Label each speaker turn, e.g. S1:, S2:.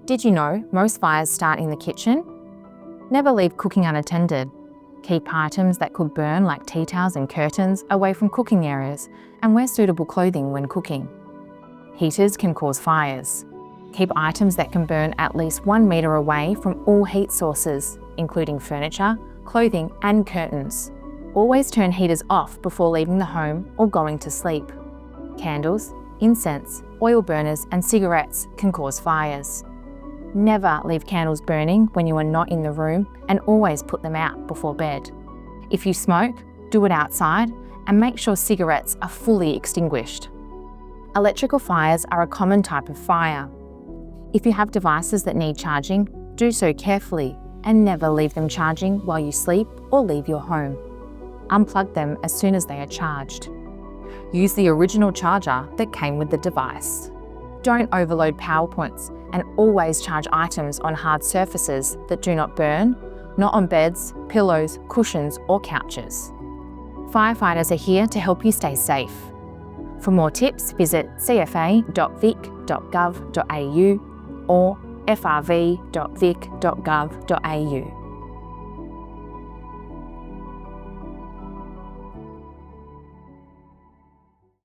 S1: Did you know most fires start in the kitchen? Never leave cooking unattended. Keep items that could burn like tea towels and curtains away from cooking areas and wear suitable clothing when cooking. Heaters can cause fires. Keep items that can burn at least 1 metre away from all heat sources, including furniture, clothing and curtains. Always turn heaters off before leaving the home or going to sleep. Candles, incense, oil burners and cigarettes can cause fires. Never leave candles burning when you are not in the room and always put them out before bed. If you smoke, do it outside and make sure cigarettes are fully extinguished. Electrical fires are a common type of fire. If you have devices that need charging, do so carefully and never leave them charging while you sleep or leave your home. Unplug them as soon as they are charged. Use the original charger that came with the device. Don't overload power points and always charge items on hard surfaces that do not burn, not on beds, pillows, cushions or couches. Firefighters are here to help you stay safe. For more tips, visit cfa.vic.gov.au or frv.vic.gov.au.